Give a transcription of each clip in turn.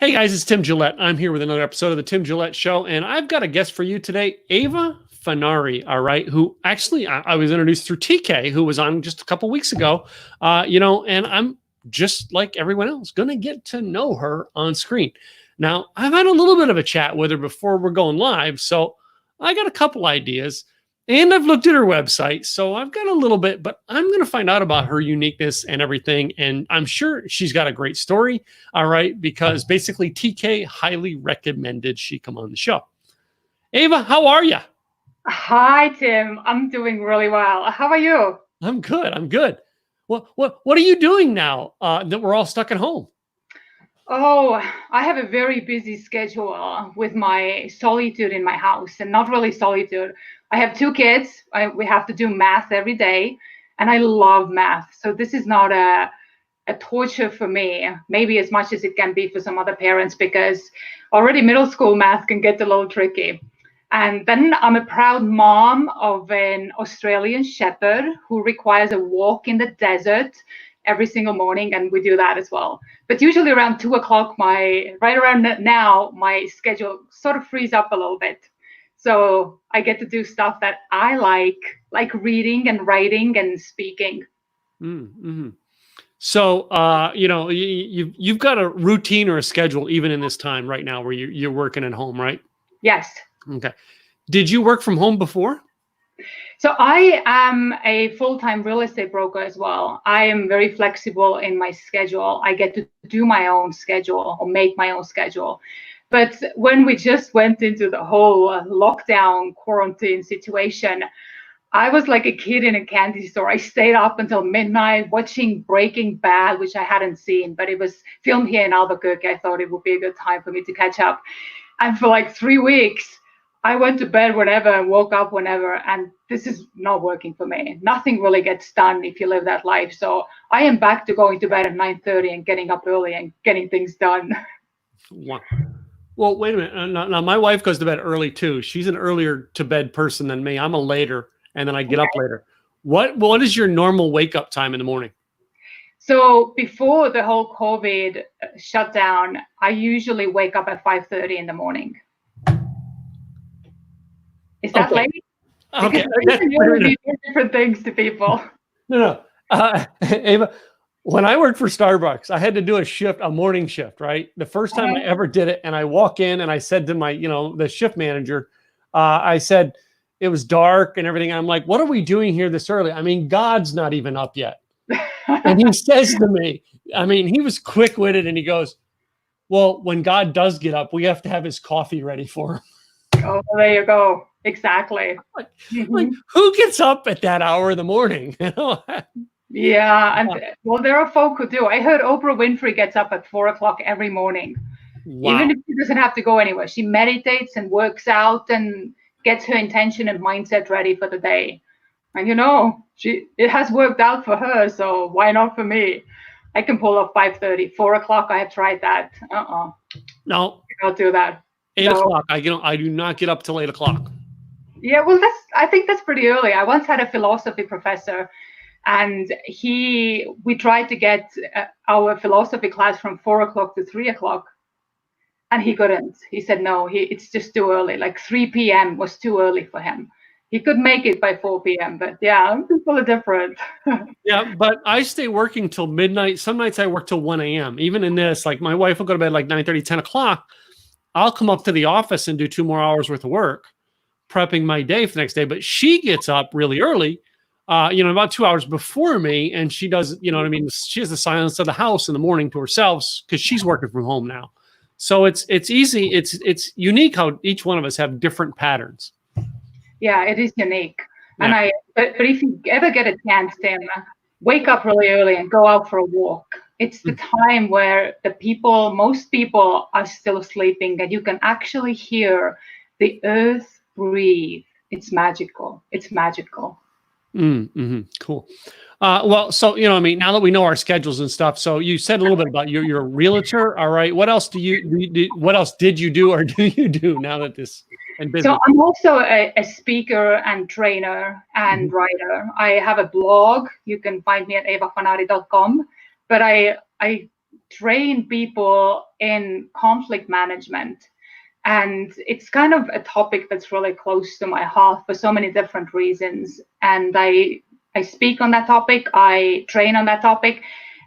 Hey guys, it's Tim Gillette. I'm here with another episode of the Tim Gillette Show, and I've got a guest for you today, Eva Fanari, all right, who actually I was introduced through TK, who was on just a couple weeks ago, and I'm just like everyone else, going to get to know her on screen. Now, I've had a little bit of a chat with her before we're going live, so I got a couple ideas. And I've looked at her website, so I've got a little bit, but I'm going to find out about her uniqueness and everything. And I'm sure she's got a great story, all right, because basically TK highly recommended she come on the show. Eva, how are you? Hi, Tim. I'm doing really well. How are you? I'm good. I'm good. What are you doing now that we're all stuck at home? Oh, I have a very busy schedule with my solitude in my house, and not really solitude. I have two kids. We have to do math every day, and I love math. So this is not a torture for me, maybe as much as it can be for some other parents, because already middle school math can get a little tricky. And then I'm a proud mom of an Australian shepherd who requires a walk in the desert every single morning, and we do that as well. But usually around 2 o'clock, right around now, my schedule sort of frees up a little bit. So I get to do stuff that I like reading and writing and speaking. Mm-hmm. So, you've got a routine or a schedule even in this time right now where you're working at home, right? Yes. Okay. Did you work from home before? So I am a full-time real estate broker as well. I am very flexible in my schedule. I get to do my own schedule or make my own schedule. But when we just went into the whole lockdown quarantine situation, I was like a kid in a candy store. I stayed up until midnight watching Breaking Bad, which I hadn't seen, but it was filmed here in Albuquerque. I thought it would be a good time for me to catch up. And for like 3 weeks, I went to bed whenever and woke up whenever, and this is not working for me. Nothing really gets done if you live that life. So I am back to going to bed at 9:30 and getting up early and getting things done. Wow. Well, wait a minute. Now, my wife goes to bed early too. She's an earlier to bed person than me. I'm a later, and then I get up later. What is your normal wake up time in the morning? So before the whole COVID shutdown, I usually wake up at 5:30 in the morning. Is that late? Okay. Because different things to people. No. Eva, when I worked for Starbucks, I had to do a morning shift, right? The first time I ever did it, and I walk in and I said to my, the shift manager, I said, it was dark and everything. I'm like, what are we doing here this early? I mean, God's not even up yet. And he says to me, I mean, he was quick-witted, and he goes, well, when God does get up, we have to have his coffee ready for him. Oh, there you go. Exactly. Like, who gets up at that hour in the morning? Yeah, and well, there are folk who do. I heard Oprah Winfrey gets up at 4 o'clock every morning. Wow. Even if she doesn't have to go anywhere. She meditates and works out and gets her intention and mindset ready for the day. And it has worked out for her, so why not for me? I can pull off 5:30. 4 o'clock, I have tried that. No. I'll do that. 8 o'clock. I do not get up till 8 o'clock. Yeah, well, I think that's pretty early. I once had a philosophy professor, and we tried to get our philosophy class from 4 o'clock to 3 o'clock, and he couldn't. He said no, it's just too early. Like 3 p.m. was too early for him. He could make it by 4 p.m., but yeah, people are different. Yeah, but I stay working till midnight. Some nights I work till 1 a.m. Even in this, like my wife will go to bed like 9:30, 10 o'clock. I'll come up to the office and do 2 more hours worth of work, prepping my day for the next day. But she gets up really early, about 2 hours before me. And she does, she has the silence of the house in the morning to herself because she's working from home now. So it's easy. It's unique how each one of us have different patterns. Yeah, it is unique. Yeah. But if you ever get a chance, Tim, wake up really early and go out for a walk. It's the time where most people are still sleeping, and you can actually hear the earth breathe. It's magical. It's magical. Cool. So, now that we know our schedules and stuff, so you said a little bit about you're a realtor. All right. What else what else did you do or do you do now that this and business? So I'm also a speaker and trainer and writer. I have a blog. You can find me at evafanari.com. But I train people in conflict management. And it's kind of a topic that's really close to my heart for so many different reasons. And I speak on that topic, I train on that topic,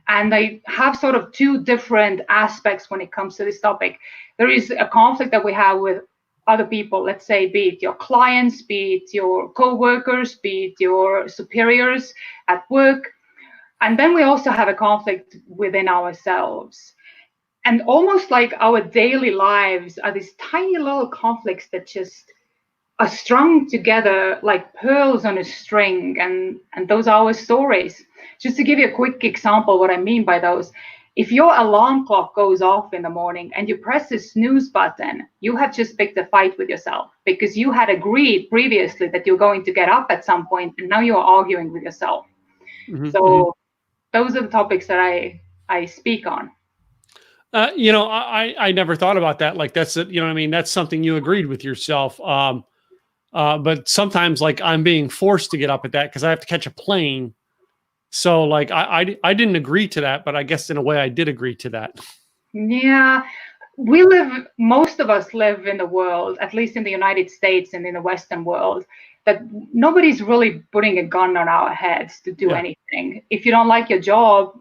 and I have sort of two different aspects when it comes to this topic. There is a conflict that we have with other people, let's say, be it your clients, be it your co-workers, be it your superiors at work. And then we also have a conflict within ourselves. And almost like our daily lives are these tiny little conflicts that just are strung together like pearls on a string. And those are our stories. Just to give you a quick example, what I mean by those, if your alarm clock goes off in the morning and you press the snooze button, you have just picked a fight with yourself because you had agreed previously that you're going to get up at some point, and now you're arguing with yourself. Mm-hmm. So those are the topics that I speak on. I never thought about that. Like that's, what I mean? That's something you agreed with yourself. But sometimes like I'm being forced to get up at that because I have to catch a plane. So like I didn't agree to that, but I guess in a way I did agree to that. Yeah, most of us live in the world, at least in the United States and in the Western world, that nobody's really putting a gun on our heads to do anything. If you don't like your job,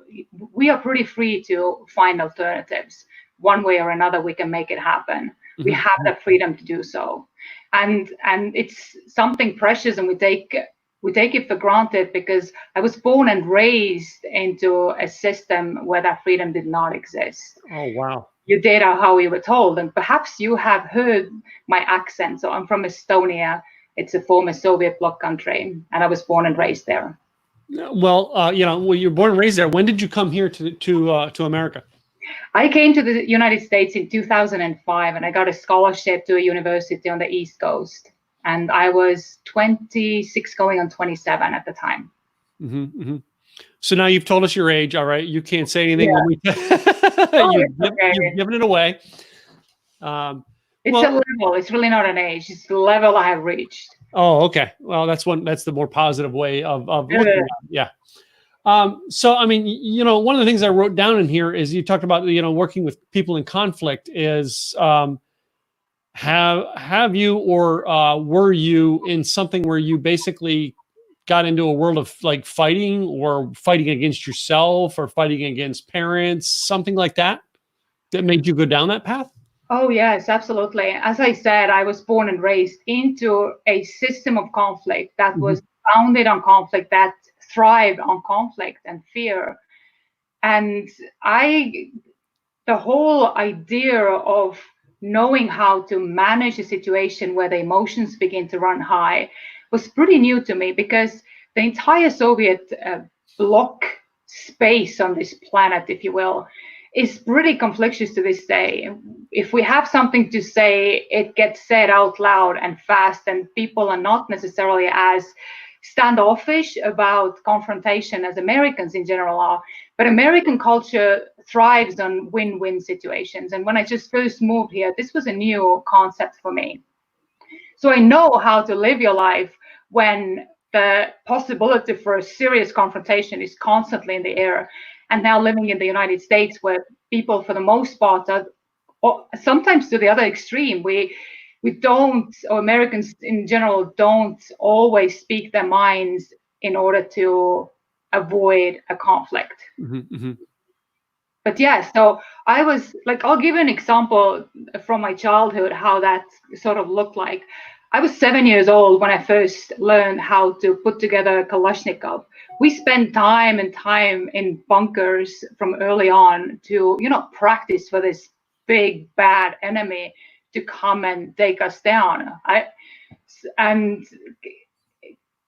we are pretty free to find alternatives. One way or another, we can make it happen. We have the freedom to do so. And it's something precious, and we take it for granted because I was born and raised into a system where that freedom did not exist. Oh, wow. You did how we were told. And perhaps you have heard my accent. So I'm from Estonia. It's a former Soviet bloc country, and I was born and raised there. Well, you're born and raised there. When did you come here to America? I came to the United States in 2005, and I got a scholarship to a university on the East Coast. And I was 26 going on 27 at the time. Mm-hmm, mm-hmm. So now you've told us your age. All right. You can't say anything. Yeah. When we you've given it away. It's a level. It's really not an age. It's the level I have reached. Oh, okay. Well, that's the more positive way of looking at it. Yeah. So, I mean, one of the things I wrote down in here is you talked about, working with people in conflict is, have you, or were you in something where you basically got into a world of like fighting against yourself or fighting against parents, something like that made you go down that path? Oh, yes, absolutely. As I said, I was born and raised into a system of conflict that was founded on conflict, that thrived on conflict and fear. And the whole idea of knowing how to manage a situation where the emotions begin to run high was pretty new to me, because the entire Soviet bloc space on this planet, if you will, is pretty conflictuous to this day. If we have something to say, it gets said out loud and fast, and people are not necessarily as standoffish about confrontation as Americans in general are. But American culture thrives on win-win situations. And when I just first moved here, this was a new concept for me. So I know how to live your life when the possibility for a serious confrontation is constantly in the air. And now living in the United States, where people, for the most part, are sometimes to the other extreme. We don't, or Americans in general, don't always speak their minds in order to avoid a conflict. But yeah, so I was like, I'll give you an example from my childhood, how that sort of looked like. I was 7 years old when I first learned how to put together a Kalashnikov. We spent time and time in bunkers from early on to, practice for this big, bad enemy to come and take us down. And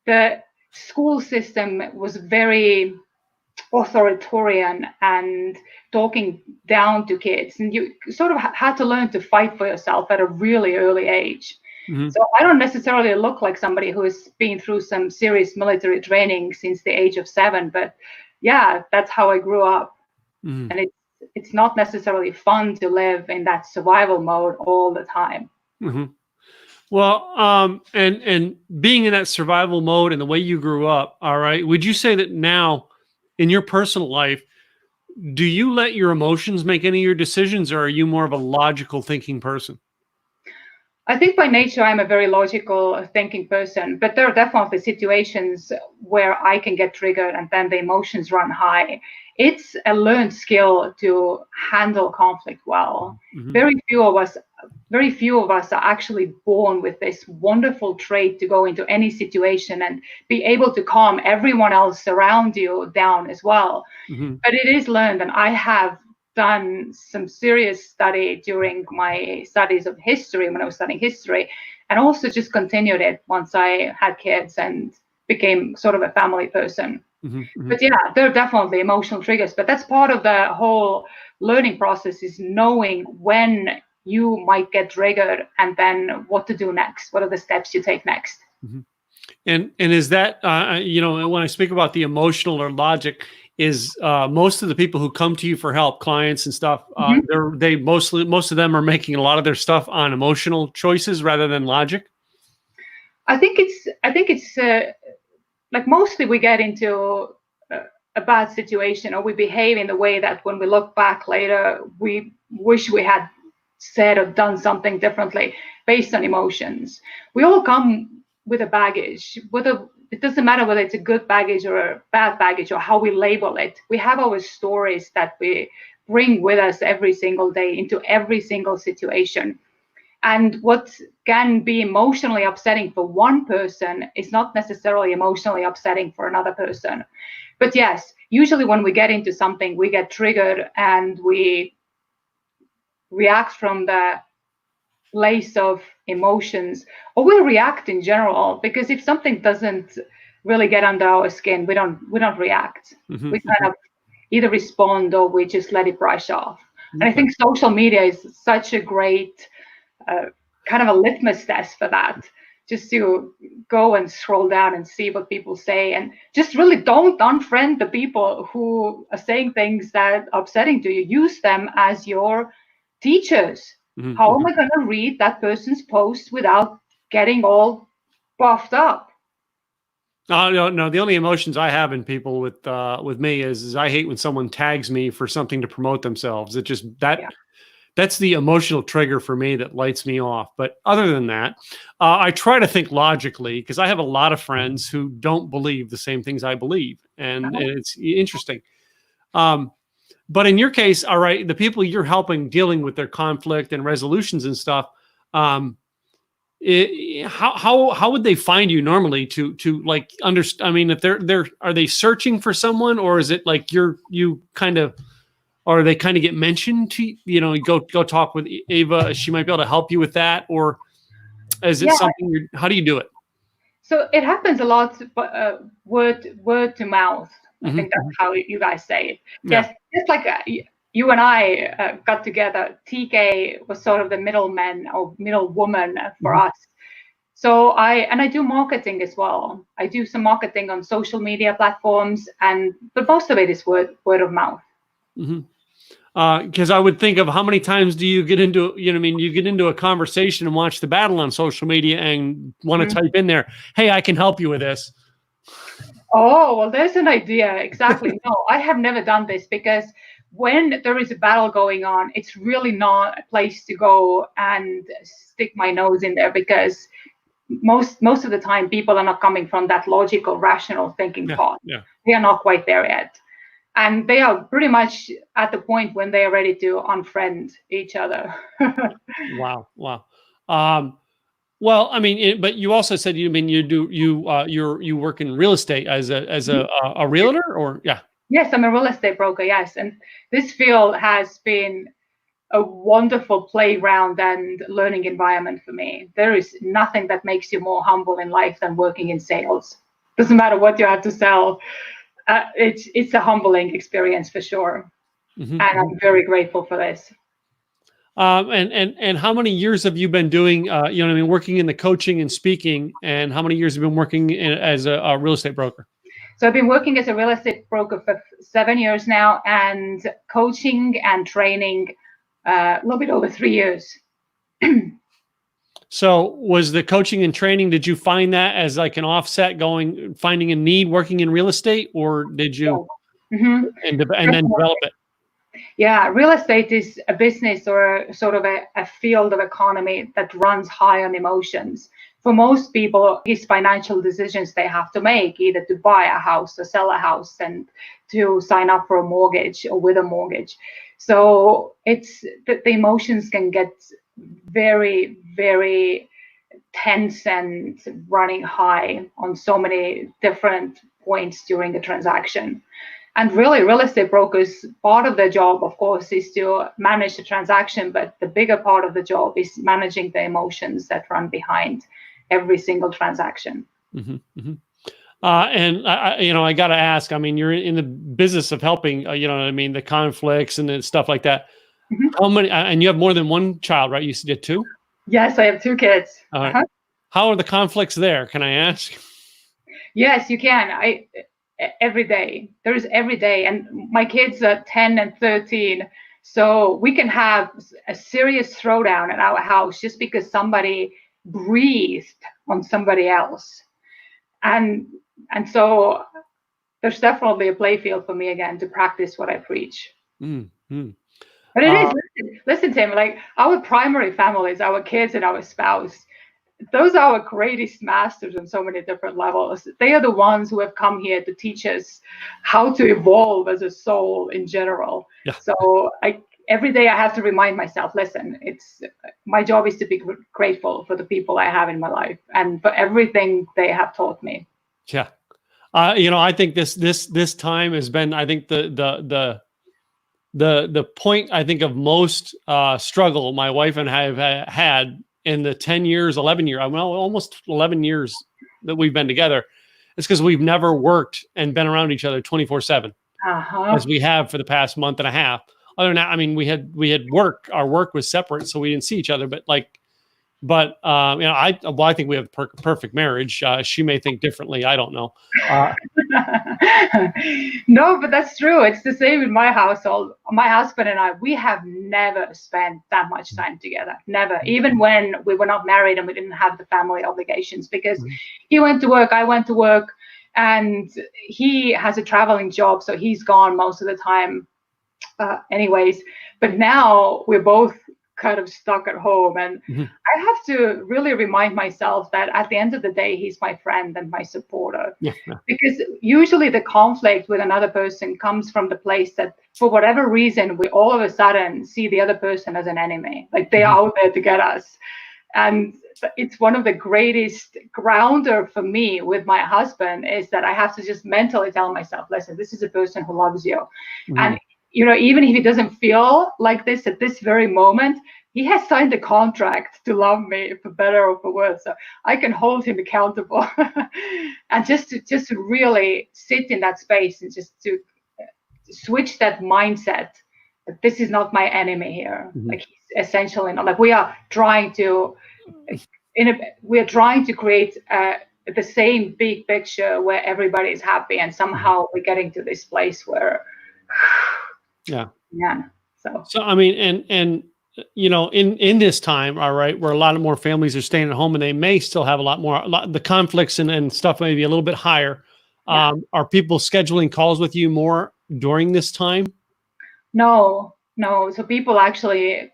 the school system was very authoritarian and talking down to kids. And you sort of had to learn to fight for yourself at a really early age. So I don't necessarily look like somebody who has been through some serious military training since the age of 7, but yeah, that's how I grew up. And it's not necessarily fun to live in that survival mode all the time. Well, and being in that survival mode and the way you grew up, all right, would you say that now in your personal life, Do you let your emotions make any of your decisions, or are you more of a logical thinking person? I think by nature I'm a very logical thinking person, but there are definitely situations where I can get triggered and then the emotions run high. It's a learned skill to handle conflict well. Mm-hmm. Very few of us are actually born with this wonderful trait to go into any situation and be able to calm everyone else around you down as well. Mm-hmm. But it is learned, and I have done some serious study during my studies of history when I was studying history, and also just continued it once I had kids and became sort of a family person. Mm-hmm. But yeah, there are definitely emotional triggers, but that's part of the whole learning process, is knowing when you might get triggered and then what to do next. What are the steps you take next? Mm-hmm. And is that when I speak about the emotional or logic, is most of the people who come to you for help, clients and stuff, most of them are making a lot of their stuff on emotional choices rather than logic? I think it's like mostly we get into a bad situation, or we behave in the way that when we look back later, we wish we had said or done something differently based on emotions. We all come with a baggage, it doesn't matter whether it's a good baggage or a bad baggage or how we label it. We have our stories that we bring with us every single day into every single situation. And what can be emotionally upsetting for one person is not necessarily emotionally upsetting for another person. But yes, usually when we get into something, we get triggered and we react from the place of emotions, or we react in general, because if something doesn't really get under our skin, we don't react. Mm-hmm. We kind of either respond or we just let it brush off. Okay. And I think social media is such a great kind of a litmus test for that, just to go and scroll down and see what people say, and just really don't unfriend the people who are saying things that are upsetting to you. Use them as your teachers. Mm-hmm. How am I going to read that person's post without getting all buffed up? No. The only emotions I have in people with me is I hate when someone tags me for something to promote themselves. It just that's the emotional trigger for me that lights me off. But other than that, I try to think logically, because I have a lot of friends who don't believe the same things I believe, and it's interesting. But in your case, all right, the people you're helping dealing with their conflict and resolutions and stuff, how would they find you normally to like understand? I mean, if are they searching for someone, or is it like you kind of, or they kind of get mentioned to, go talk with Eva, she might be able to help you with that, or is it something how do you do it? So it happens a lot, word to mouth. I Mm-hmm. think that's how you guys say it. Yeah. Yes, just like you and I got together. TK was sort of the middleman or middle woman for Mm-hmm. us. So I do marketing as well. I do some marketing on social media platforms, but most of it is word of mouth. Mm-hmm. Because I would think of how many times do you get into, you get into a conversation and watch the battle on social media and want to type in there, hey, I can help you with this. Oh, well, there's an idea. Exactly. No, I have never done this, because when there is a battle going on, it's really not a place to go and stick my nose in there, because most of the time people are not coming from that logical, rational thinking thought. Yeah. They are not quite there yet. And they are pretty much at the point when they are ready to unfriend each other. Wow. Well, I mean, but you also said you work in real estate as a realtor, or yeah. Yes, I'm a real estate broker. Yes, and this field has been a wonderful playground and learning environment for me. There is nothing that makes you more humble in life than working in sales. Doesn't matter what you have to sell. It's a humbling experience for sure. Mm-hmm. And I'm very grateful for this. And how many years have you been doing, working in the coaching and speaking, and how many years have you been working as a real estate broker? So I've been working as a real estate broker for 7 years now, and coaching and training a little bit over 3 years. So was the coaching and training, did you find that as like an offset finding a need working in real estate, or did you and then develop it? Yeah, real estate is a business or sort of a field of economy that runs high on emotions. For most people, it's financial decisions they have to make, either to buy a house or sell a house and to sign up for a mortgage or with a mortgage. So it's the emotions can get very, very tense and running high on so many different points during the transaction. And really, real estate brokers, part of their job, of course, is to manage the transaction, but the bigger part of the job is managing the emotions that run behind every single transaction. Mm-hmm, mm-hmm. And I got to ask, I mean, you're in the business of helping, you know what I mean, the conflicts and stuff like that. Mm-hmm. How many, and you have more than one child, right? You did two? Yes, I have two kids. How are the conflicts there? Can I ask? Yes, you can. Every day. There's every day. And my kids are 10 and 13. So we can have a serious throwdown at our house just because somebody breathed on somebody else. And so there's definitely a play field for me again to practice what I preach. Mm-hmm. But it is, listen, Tim, like our primary families, our kids and our spouse, those are our greatest masters on so many different levels. They are the ones who have come here to teach us how to evolve as a soul in general. Yeah. So every day I have to remind myself, listen, my job is to be grateful for the people I have in my life and for everything they have taught me. Yeah. I think this time has been, I think the point, I think, of most struggle my wife and I have had in the 10 years, 11 years, well, almost 11 years that we've been together. It's because we've never worked and been around each other 24/7 as we have for the past month and a half. Other than that, I mean, we had work. Our work was separate, so we didn't see each other. But I think we have a perfect marriage. She may think differently. I don't know. No, but that's true. It's the same in my household. My husband and I, we have never spent that much time together. Never. Even when we were not married and we didn't have the family obligations, because he went to work, I went to work, and he has a traveling job, so he's gone most of the time anyways. But now we're both kind of stuck at home, and I have to really remind myself that at the end of the day, he's my friend and my supporter. Yeah. Because usually the conflict with another person comes from the place that for whatever reason we all of a sudden see the other person as an enemy, like they're out there to get us. And it's one of the greatest grounder for me with my husband is that I have to just mentally tell myself, listen, this is a person who loves you. And even if he doesn't feel like this at this very moment, he has signed a contract to love me, for better or for worse. So I can hold him accountable, and just to really sit in that space and just to switch that mindset that this is not my enemy here. Like he's essentially not. Like we are trying to create the same big picture where everybody is happy, and somehow we're getting to this place where. Yeah. So I mean, and in this time, all right, where a lot of more families are staying at home and they may still have the conflicts and stuff may be a little bit higher. Yeah. Are people scheduling calls with you more during this time? No. So people actually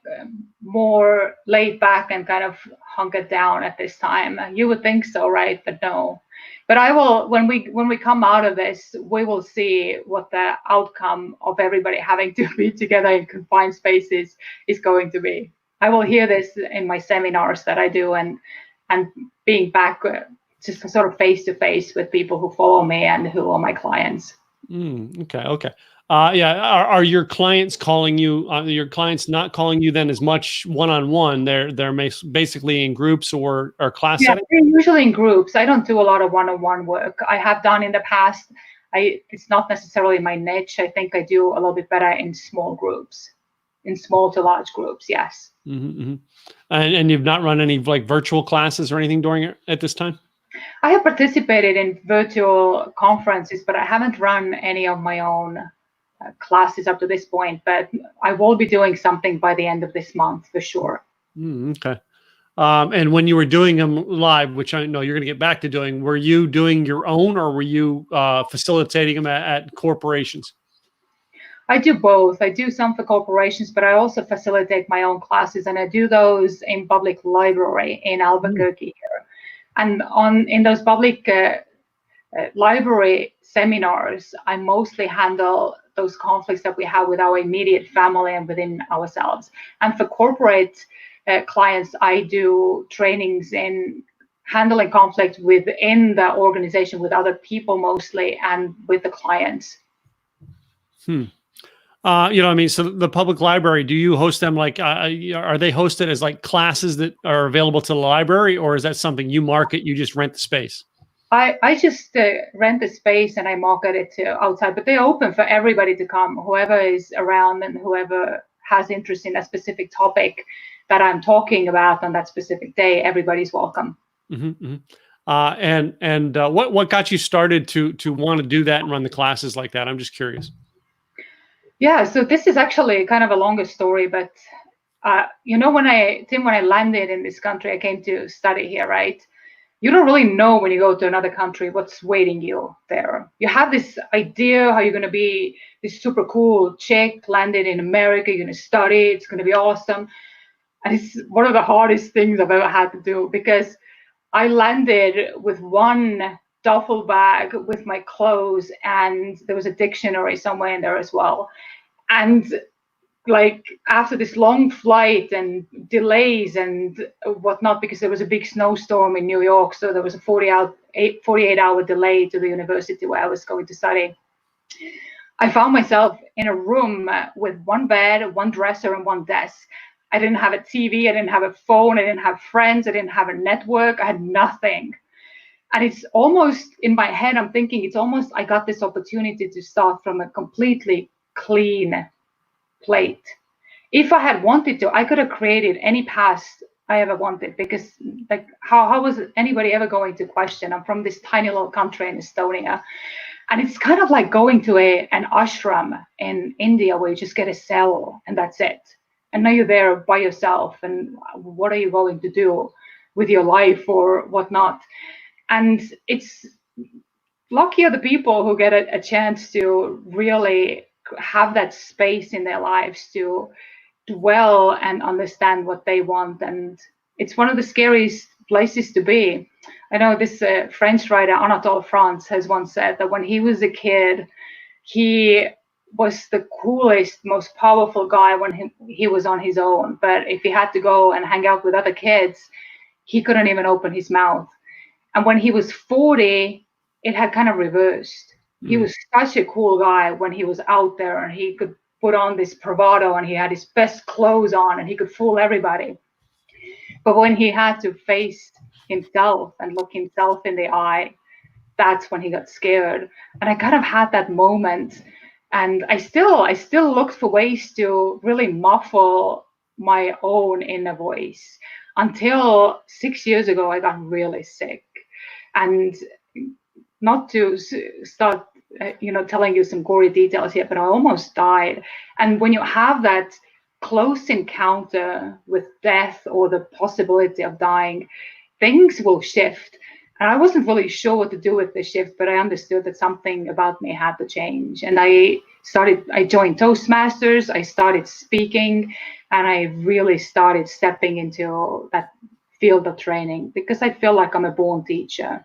more laid back and kind of hunkered down at this time. You would think so, right? But no. But I will, when we come out of this, we will see what the outcome of everybody having to be together in confined spaces is going to be. I will hear this in my seminars that I do, and being back just sort of face to face with people who follow me and who are my clients. Okay. Are your clients calling you? Your clients not calling you then as much one-on-one? They're basically in groups or class settings? They're usually in groups. I don't do a lot of one-on-one work. I have done in the past. It's not necessarily my niche. I think I do a little bit better in small groups, in small to large groups. Yes. And you've not run any like virtual classes or anything at this time? I have participated in virtual conferences, but I haven't run any of my own classes up to this point, but I will be doing something by the end of this month for sure. Okay. And when you were doing them live, which I know you're going to get back to doing, were you doing your own or were you facilitating them at corporations? I do both. I do some for corporations, but I also facilitate my own classes, and I do those in public library in Albuquerque here. And in those public library seminars, I mostly handle those conflicts that we have with our immediate family and within ourselves. And for corporate clients, I do trainings in handling conflict within the organization with other people mostly, and with the clients. So the public library, do you host them like, are they hosted as like classes that are available to the library, or is that something you market, you just rent the space? I just rent the space and I market it to outside, but they're open for everybody to come, whoever is around and whoever has interest in a specific topic that I'm talking about on that specific day. Everybody's welcome. What got you started to want to do that and run the classes like that? I'm just curious. Yeah, so this is actually kind of a longer story, but when I landed in this country, I came to study here, right? You don't really know when you go to another country what's waiting you there. You have this idea how you're going to be this super cool chick landed in America, you're going to study, it's going to be awesome. And it's one of the hardest things I've ever had to do, because I landed with one duffel bag with my clothes, and there was a dictionary somewhere in there as well. And like after this long flight and delays and whatnot, because there was a big snowstorm in New York, so there was a 48-hour delay to the university where I was going to study. I found myself in a room with one bed, one dresser, and one desk. I didn't have a TV, I didn't have a phone, I didn't have friends, I didn't have a network, I had nothing. And it's almost in my head, I'm thinking it's almost I got this opportunity to start from a completely clean plate. If I had wanted to, I could have created any past I ever wanted, because like how was anybody ever going to question? I'm from this tiny little country in Estonia, and it's kind of like going to an ashram in India where you just get a cell and that's it. And now you're there by yourself, and what are you going to do with your life or whatnot? And it's lucky are the people who get a chance to really have that space in their lives to dwell and understand what they want. And it's one of the scariest places to be. I know this French writer, Anatole France, has once said that when he was a kid, he was the coolest, most powerful guy when he was on his own. But if he had to go and hang out with other kids, he couldn't even open his mouth. And when he was 40, it had kind of reversed. He was such a cool guy when he was out there, and he could put on this bravado, and he had his best clothes on, and he could fool everybody. But when he had to face himself and look himself in the eye, that's when he got scared. And I kind of had that moment. And I still looked for ways to really muffle my own inner voice until 6 years ago. I got really sick, and not to start, telling you some gory details here, but I almost died. And when you have that close encounter with death or the possibility of dying, things will shift. And I wasn't really sure what to do with the shift, but I understood that something about me had to change. And I joined Toastmasters, I started speaking, and I really started stepping into that field of training, because I feel like I'm a born teacher.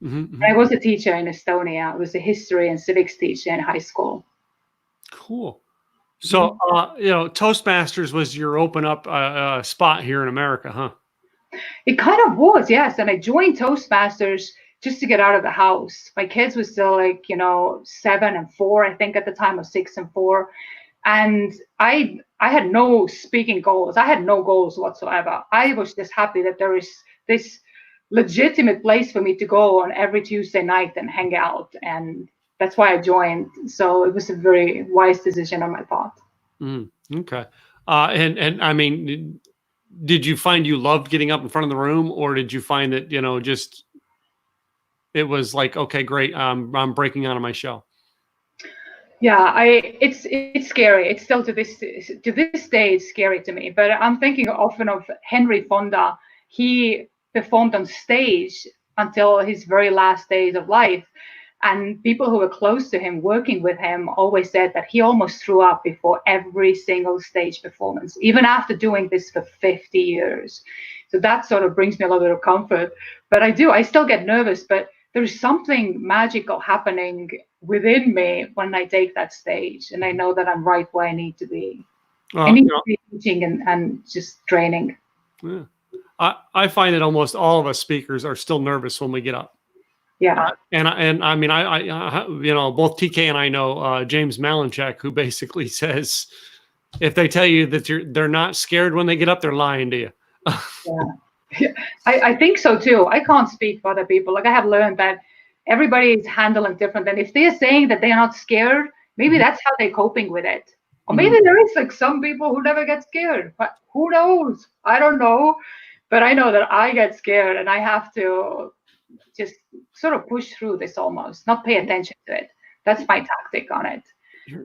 I was a teacher in Estonia. I was a history and civics teacher in high school. Cool. So, Toastmasters was your open up spot here in America, huh? It kind of was, yes. And I joined Toastmasters just to get out of the house. My kids were still like, 7 and 4, I think at the time, or 6 and 4. And I had no speaking goals. I had no goals whatsoever. I was just happy that there is this legitimate place for me to go on every Tuesday night and hang out. And that's why I joined. So it was a very wise decision on my part. Okay. And I mean, did you find you loved getting up in front of the room, or did you find that, just it was like, okay, great, I'm breaking out of my shell? Yeah, it's scary. It's still to this day, it's scary to me. But I'm thinking often of Henry Fonda. He performed on stage until his very last days of life. And people who were close to him, working with him, always said that he almost threw up before every single stage performance, even after doing this for 50 years. So that sort of brings me a little bit of comfort. But I still get nervous, but there's something magical happening within me when I take that stage. And I know that I'm right where I need to be. I need to be teaching and just training. Yeah. I find that almost all of us speakers are still nervous when we get up. Yeah. And I mean, I you know, both TK and I know James Malinchak, who basically says, if they tell you that they're not scared when they get up, they're lying to you. Yeah. I think so too. I can't speak for other people. Like I have learned that everybody is handling different. And if they're saying that they're not scared, maybe that's how they're coping with it. Or maybe there is like some people who never get scared. But who knows? I don't know. But I know that I get scared and I have to just sort of push through this almost, not pay attention to it. That's my tactic on it.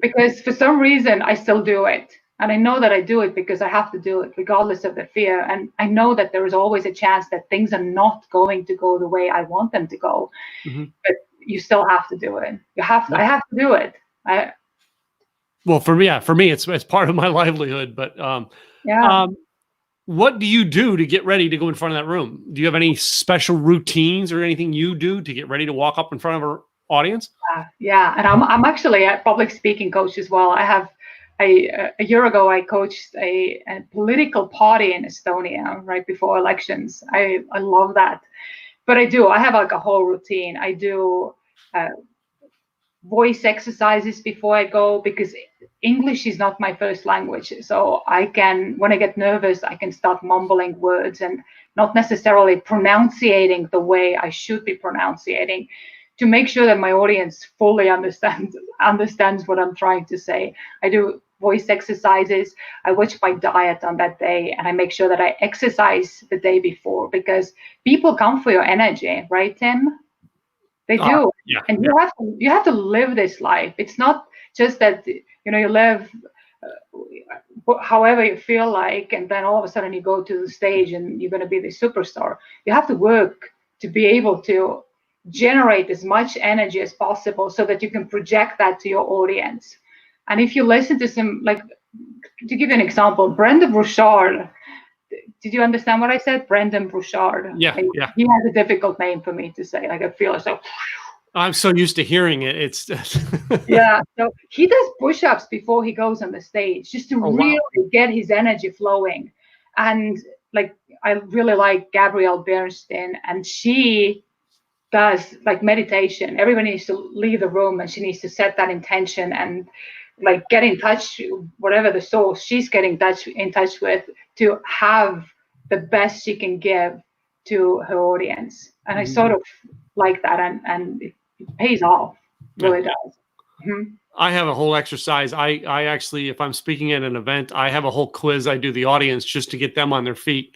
Because for some reason, I still do it. And I know that I do it because I have to do it regardless of the fear. And I know that there is always a chance that things are not going to go the way I want them to go. But you still have to do it. I have to do it. Well, for me, it's part of my livelihood. But what do you do to get ready to go in front of that room? Do you have any special routines or anything you do to get ready to walk up in front of an audience? Yeah, and I'm actually a public speaking coach as well. I have a year ago I coached a political party in Estonia right before elections. I love that, but I have like a whole routine. I do voice exercises before I go because English is not my first language. So when I get nervous, I can start mumbling words and not necessarily pronunciating the way I should be pronunciating to make sure that my audience fully understands what I'm trying to say. I do voice exercises. I watch my diet on that day and I make sure that I exercise the day before because people come for your energy, right, Tim? They do. And you have to live this life. It's not just that, you live however you feel like, and then all of a sudden you go to the stage and you're going to be the superstar. You have to work to be able to generate as much energy as possible so that you can project that to your audience. And if you listen to some, like, to give you an example, Brendan Burchard, did you understand what I said? Brendan Burchard. Yeah. He has a difficult name for me to say. Like I feel so. I'm so used to hearing it. It's yeah. So he does push-ups before he goes on the stage just to really get his energy flowing. And like I really like Gabrielle Bernstein, and she does like meditation. Everybody needs to leave the room and she needs to set that intention and like get in touch, whatever the source she's getting in touch with, to have the best she can give to her audience. And I sort of like that, and it pays off. It really does. I have a whole exercise. I actually, if I'm speaking at an event, I have a whole quiz I do the audience just to get them on their feet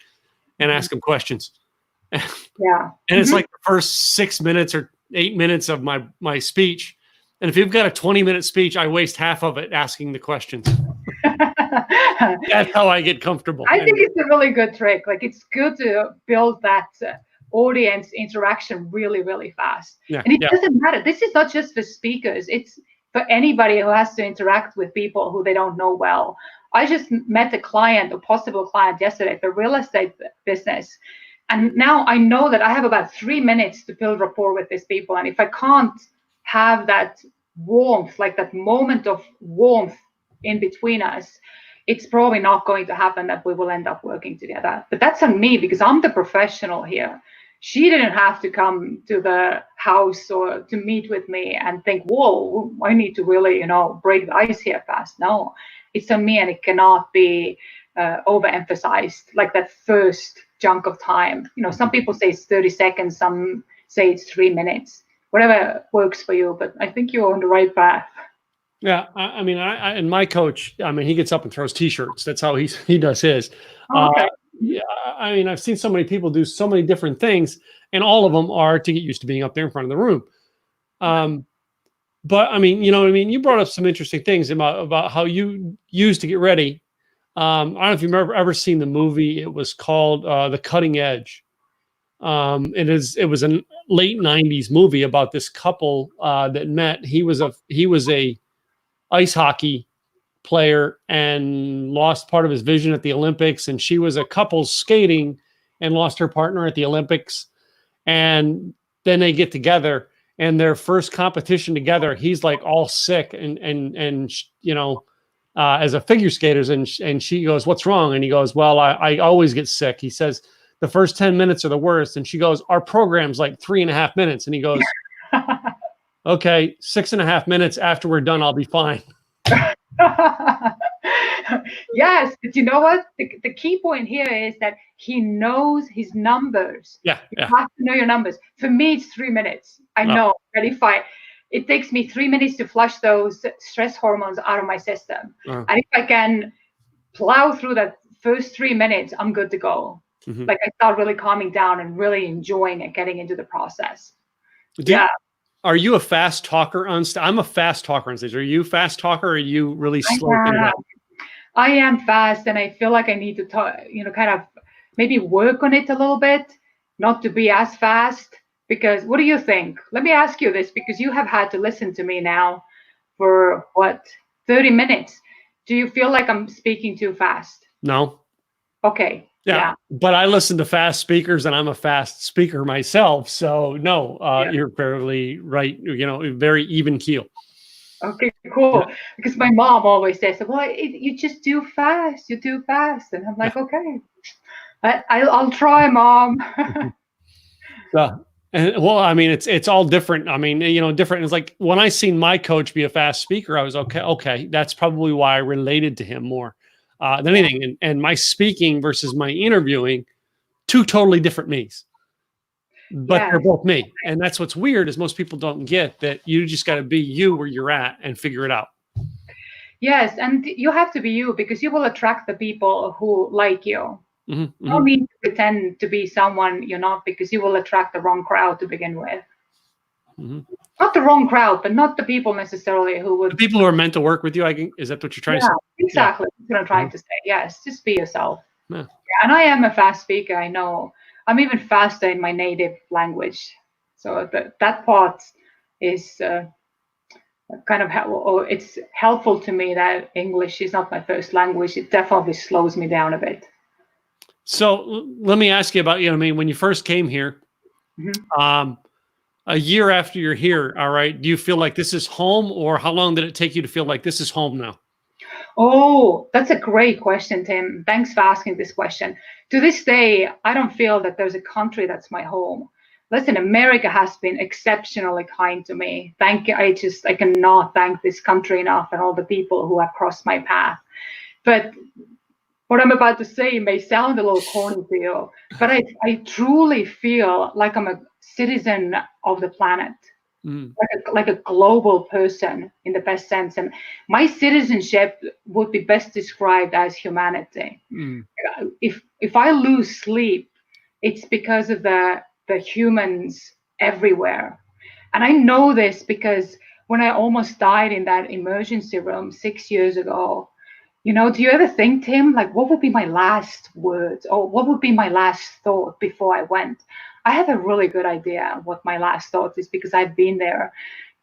and ask them questions. Yeah. And it's like the first 6 minutes or 8 minutes of my speech. And if you've got a 20-minute speech, I waste half of it asking the questions. That's how I get comfortable. I think it's a really good trick. Like it's good to build that audience interaction really, really fast. And it doesn't matter. This is not just for speakers. It's for anybody who has to interact with people who they don't know well. I just met a client, a possible client yesterday, the real estate business. And now I know that I have about 3 minutes to build rapport with these people. And if I can't have that warmth, like that moment of warmth in between us, it's probably not going to happen that we will end up working together. But that's on me because I'm the professional here. She didn't have to come to the house or to meet with me and think, whoa, I need to really, break the ice here fast. No, it's on me, and it cannot be overemphasized like that first chunk of time. Some people say it's 30 seconds, some say it's 3 minutes. Whatever works for you, but I think you're on the right path. Yeah, I mean, and my coach, I mean, he gets up and throws T-shirts. That's how he does his. Okay. Yeah, I mean, I've seen so many people do so many different things, and all of them are to get used to being up there in front of the room. But I mean, you brought up some interesting things about how you used to get ready. I don't know if you've ever seen the movie. It was called The Cutting Edge. It was a late '90s movie about this couple that met. He was a ice hockey player and lost part of his vision at the Olympics, and she was a couple skating and lost her partner at the Olympics. And then they get together, and their first competition together, he's like all sick and as a figure skaters, and she goes, "What's wrong?" And he goes, "Well, I always get sick." He says, "The first 10 minutes are the worst." And she goes, "Our program's like 3.5 minutes." And he goes, "Okay, 6.5 minutes after we're done, I'll be fine." Yes, but you know what? The key point here is that he knows his numbers. Yeah. You have to know your numbers. For me, it's 3 minutes. I know that it takes me 3 minutes to flush those stress hormones out of my system. And if I can plow through that first 3 minutes, I'm good to go. Mm-hmm. Like I start really calming down and really enjoying it, getting into the process. Are you a fast talker on stage? I'm a fast talker on stage. Are you a fast talker, or are you really slow? I am fast, and I feel like I need to talk, kind of maybe work on it a little bit, not to be as fast. Because what do you think? Let me ask you this, because you have had to listen to me now for 30 minutes. Do you feel like I'm speaking too fast? No. Okay. Yeah. But I listen to fast speakers, and I'm a fast speaker myself. So no, you're fairly right. Very even keel. Okay, cool. Yeah. Because my mom always says, "Well, you just do fast. You do fast," and I'm like, "Okay, I'll try, Mom." And well, I mean, it's all different. I mean, different. It's like when I seen my coach be a fast speaker, I was okay. That's probably why I related to him more than anything. And my speaking versus my interviewing, two totally different me's. But they're both me. And that's what's weird is most people don't get that you just got to be you where you're at and figure it out. Yes. And you have to be you, because you will attract the people who like you. Mm-hmm. You don't need to pretend to be someone you're not, because you will attract the wrong crowd to begin with. Mm-hmm. Not the wrong crowd, but not the people necessarily who would. The people who are meant to work with you, is that what you're trying to say? Exactly. That's what I'm trying to say. Yes. Just be yourself. Yeah. And I am a fast speaker. I know. I'm even faster in my native language. So that part is kind of it's helpful to me that English is not my first language. It definitely slows me down a bit. So let me ask you about, when you first came here, a year after you're here, all right, do you feel like this is home, or how long did it take you to feel like this is home now? Oh, that's a great question, Tim. Thanks for asking this question. To this day, I don't feel that there's a country that's my home. Listen, America has been exceptionally kind to me. Thank you. I cannot thank this country enough, and all the people who have crossed my path. But what I'm about to say may sound a little corny to you, but I truly feel like I'm a citizen of the planet. Like a global person in the best sense, and my citizenship would be best described as humanity. If I lose sleep, it's because of the humans everywhere, and I know this because when I almost died in that emergency room 6 years ago, do you ever think, Tim, like what would be my last words, or what would be my last thought before I went? I have a really good idea what my last thought is, because I've been there.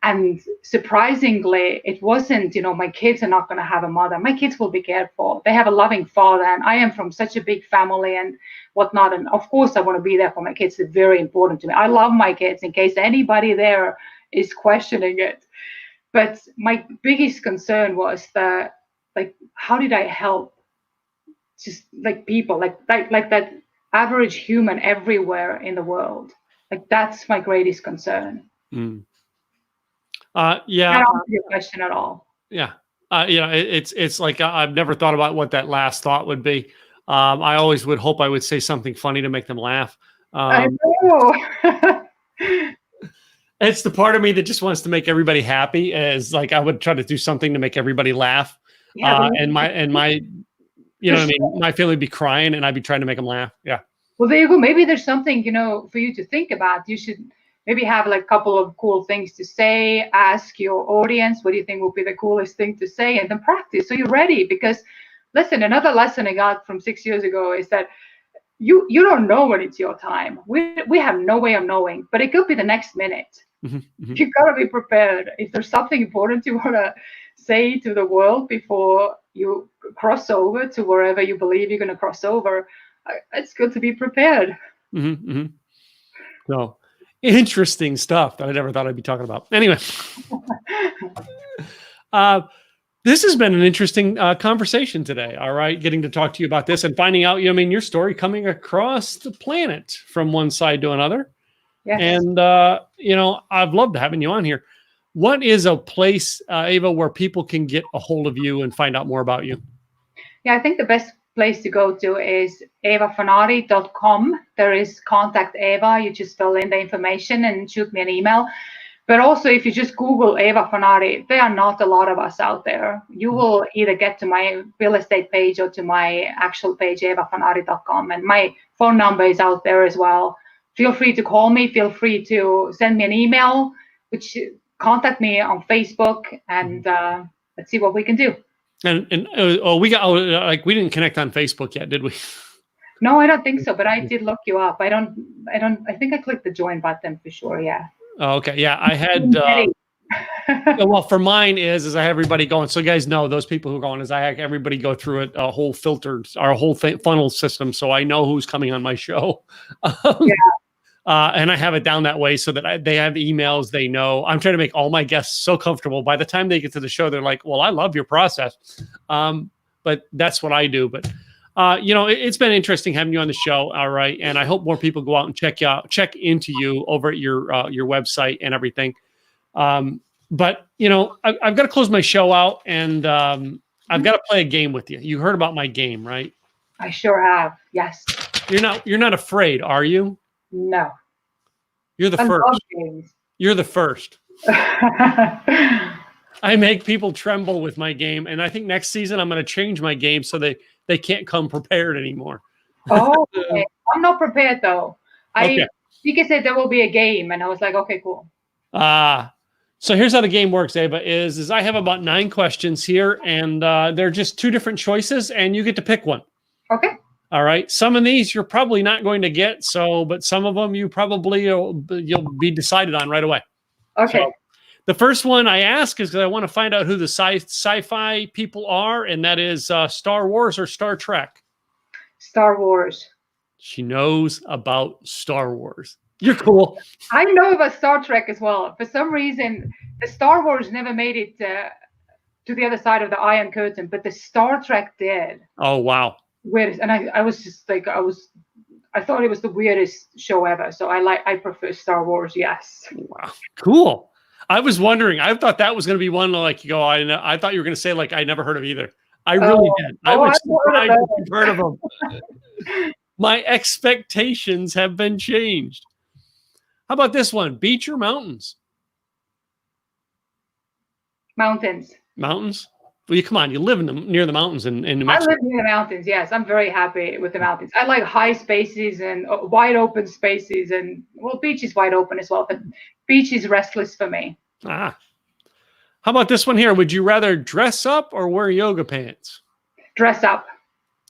And surprisingly, it wasn't, my kids are not going to have a mother. My kids will be cared for. They have a loving father, and I am from such a big family and whatnot. And of course, I want to be there for my kids. It's very important to me. I love my kids, in case anybody there is questioning it. But my biggest concern was how did I help just like people, like that average human everywhere in the world? Like that's my greatest concern. Yeah. I don't answer your question at all. Yeah. It's like I've never thought about what that last thought would be. I always would hope I would say something funny to make them laugh. I know. It's the part of me that just wants to make everybody happy. As like I would try to do something to make everybody laugh. Yeah, and my what I mean? My family would be crying, and I'd be trying to make them laugh. Yeah. Well, there you go. Maybe there's something, for you to think about. You should maybe have like a couple of cool things to say. Ask your audience, what do you think would be the coolest thing to say, and then practice so you're ready. Because listen, another lesson I got from 6 years ago is that you don't know when it's your time. We have no way of knowing, but it could be the next minute. You gotta be prepared. If there's something important you wanna say to the world before you cross over to wherever you believe you're gonna cross over, it's good to be prepared. So interesting stuff that I never thought I'd be talking about. Anyway, this has been an interesting conversation today. All right, getting to talk to you about this and finding out, your story coming across the planet from one side to another. Yes. And I've loved having you on here. What is a place, Eva, where people can get a hold of you and find out more about you? Yeah, I think the best place to go to is evafanari.com. There is contact Eva. You just fill in the information and shoot me an email. But also, if you just Google Eva Fanari, there are not a lot of us out there. You will either get to my real estate page or to my actual page, evafanari.com. And my phone number is out there as well. Feel free to call me. Feel free to send me an email, which contact me on Facebook, and let's see what we can do. And we didn't connect on Facebook yet, did we? No, I don't think so. But I did look you up. I think I clicked the join button for sure. Yeah. Oh, okay. Yeah, I had. Well, for mine is I have everybody going. So you guys know those people who are going is I have everybody go through it, a whole filtered, our whole funnel system. So I know who's coming on my show. And I have it down that way so that they have emails. They know. I'm trying to make all my guests so comfortable. By the time they get to the show, they're like, well, I love your process. But that's what I do. But it's been interesting having you on the show. All right. And I hope more people go out and check into you over at your website and everything. But I've got to close my show out, and I've got to play a game with you. You heard about my game, right? I sure have. Yes. You're not afraid, are you? No. You're the first. You're the first. I make people tremble with my game, and I think next season I'm going to change my game so they can't come prepared anymore. Oh, okay. I'm not prepared though. You said there will be a game, and I was like, okay, cool. So here's how the game works, Eva, is I have about 9 questions here, and they're just 2 different choices, and you get to pick one. Okay. All right. Some of these you're probably not going to get, but some of them you'll be decided on right away. Okay. So, the first one I ask is because I want to find out who the sci-fi people are, and that is Star Wars or Star Trek. Star Wars. She knows about Star Wars. You're cool. I know about Star Trek as well. For some reason, the Star Wars never made it to the other side of the Iron Curtain, but the Star Trek did. Oh, wow. Weird. And I was just like, I thought it was the weirdest show ever. So I prefer Star Wars. Yes. Wow. Cool. I was wondering. I thought that was going to be one like you go. I thought you were going to say like I never heard of either. I really did. I was surprised you've heard of them. My expectations have been changed. How about this one? Beach or mountains? Mountains. Mountains? Well, come on. You live near the mountains in New Mexico. I live near the mountains. Yes, I'm very happy with the mountains. I like high spaces and wide open spaces, and beach is wide open as well. But beach is restless for me. How about this one here? Would you rather dress up or wear yoga pants? Dress up.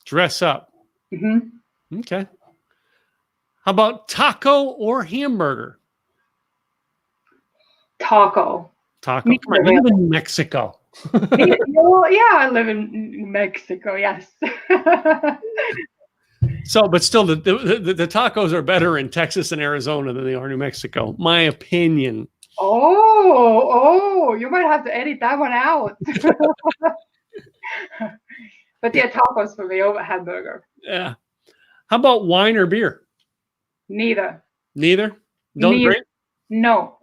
Dress up. Mm-hmm. Okay. How about taco or hamburger? Taco. Taco. Come on, you live in Mexico. I live in Mexico. Yes. But still, the tacos are better in Texas and Arizona than they are in New Mexico. My opinion. Oh, you might have to edit that one out. But yeah, tacos for me over hamburger. Yeah. How about wine or beer? Neither. Neither? Don't drink? No.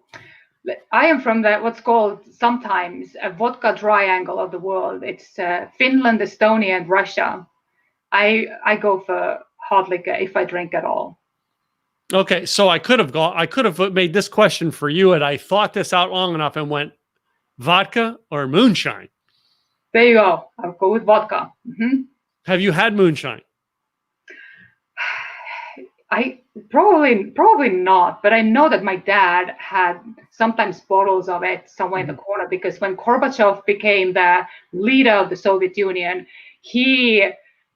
I am from what's called sometimes a vodka triangle of the world. It's Finland, Estonia, and Russia. I go for hard liquor if I drink at all. Okay, so I could have made this question for you, and I thought this out long enough and went vodka or moonshine. There you go. I'll go with vodka. Mm-hmm. Have you had moonshine? I probably not, but I know that my dad had sometimes bottles of it somewhere in the corner, because when Gorbachev became the leader of the Soviet Union, he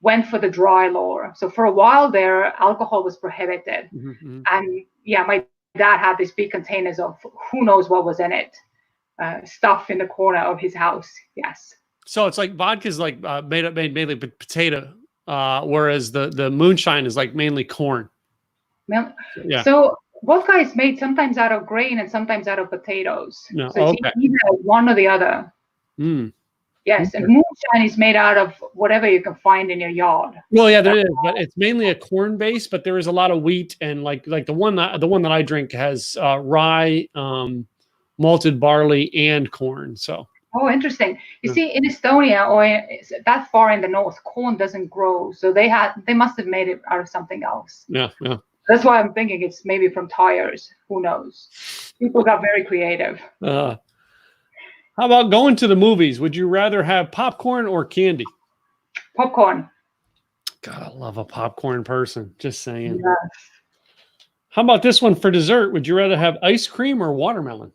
went for the dry law. So for a while there, alcohol was prohibited. Mm-hmm. And yeah, my dad had these big containers of who knows what was in it, stuff in the corner of his house. Yes. So it's like vodka is like made mainly potato, whereas the moonshine is like mainly corn. Yeah. So vodka is made sometimes out of grain and sometimes out of potatoes. No. So it's either one or the other. Mm. Yes, Okay. and moonshine is made out of whatever you can find in your yard. Well, yeah, there is, but it's mainly a corn base. But there is a lot of wheat, and like the one that I drink has rye, malted barley, and corn. So. Oh, interesting. You see, in Estonia or that far in the north, corn doesn't grow, so they must have made it out of something else. Yeah, yeah. That's why I'm thinking it's maybe from tires. Who knows? People got very creative. How about going to the movies? Would you rather have popcorn or candy? Popcorn. God, I love a popcorn person. Just saying. Yes. How about this one for dessert? Would you rather have ice cream or watermelon?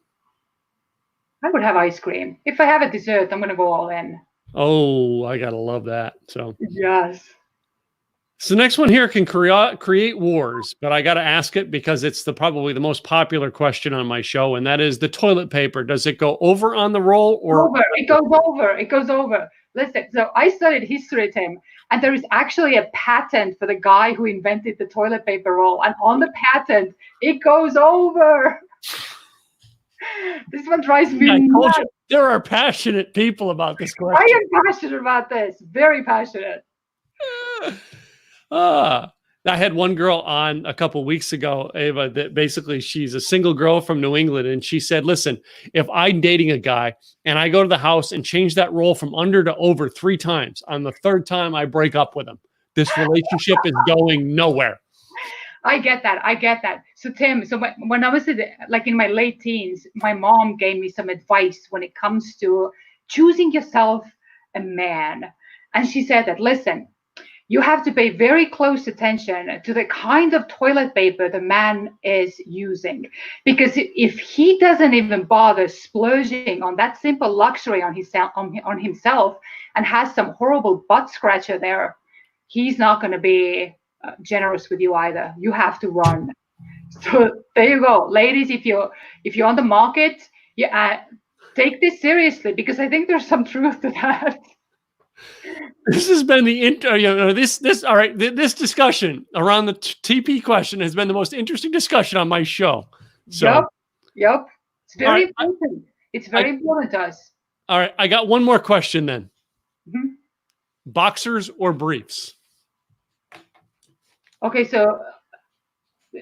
I would have ice cream. If I have a dessert, I'm going to go all in. Oh, I gotta love that. So yes. So the next one here can create wars, but I got to ask it because it's probably the most popular question on my show, and that is the toilet paper. Does it go over on the roll or over? It goes over. It goes over. Listen, so I studied history, Tim, and there is actually a patent for the guy who invented the toilet paper roll, and on the patent, it goes over. This one drives me nuts. There are passionate people about this question. I am passionate about this. Very passionate. I had one girl on a couple weeks ago, Eva, that basically she's a single girl from New England. And she said, listen, if I'm dating a guy and I go to the house and change that roll from under to over 3 times, on the 3rd time I break up with him, this relationship is going nowhere. I get that. I get that. So Tim, when I was in my late teens, my mom gave me some advice when it comes to choosing yourself a man. And she said that, listen, you have to pay very close attention to the kind of toilet paper the man is using. Because if he doesn't even bother splurging on that simple luxury on himself and has some horrible butt scratcher there, he's not going to be generous with you either. You have to run. So there you go. Ladies, if you're on the market, take this seriously, because I think there's some truth to that. This has been this discussion around the TP question has been the most interesting discussion on my show. So, Yep. It's very important. It's very important to us. All right. I got one more question then. Mm-hmm. Boxers or briefs? Okay, so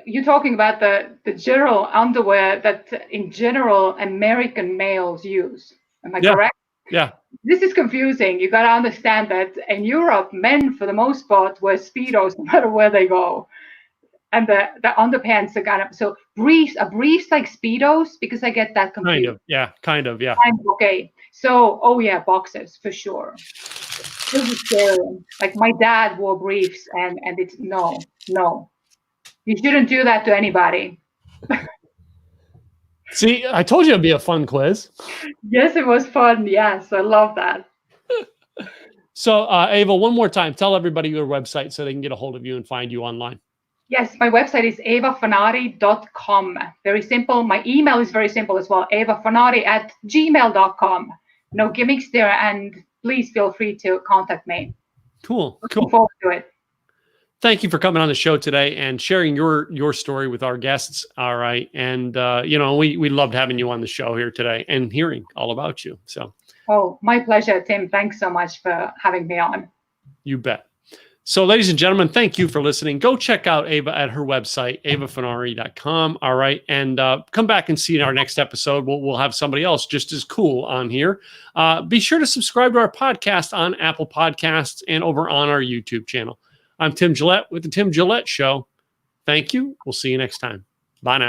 you're talking about the general underwear that in general American males use. Am I correct? Yeah. This is confusing. You got to understand that in Europe, men for the most part wear Speedos no matter where they go. And the underpants are kind of, so briefs like Speedos, because I get that confused. Kind of, yeah. Okay. So, boxers for sure. This is scary. Like my dad wore briefs and it's no. You shouldn't do that to anybody. See, I told you it'd be a fun quiz. Yes, it was fun. Yes, I love that. So, Eva, one more time, tell everybody your website so they can get a hold of you and find you online. Yes, my website is evafanari.com. Very simple. My email is very simple as well, evafanari@gmail.com. No gimmicks there, and please feel free to contact me. Cool. Looking forward to it. Thank you for coming on the show today and sharing your story with our guests. All right. And, we loved having you on the show here today and hearing all about you. So. Oh, my pleasure, Tim. Thanks so much for having me on. You bet. So, ladies and gentlemen, thank you for listening. Go check out Eva at her website, evafanari.com. All right. And come back and see our next episode. We'll have somebody else just as cool on here. Be sure to subscribe to our podcast on Apple Podcasts and over on our YouTube channel. I'm Tim Gillette with the Tim Gillette Show. Thank you. We'll see you next time. Bye now.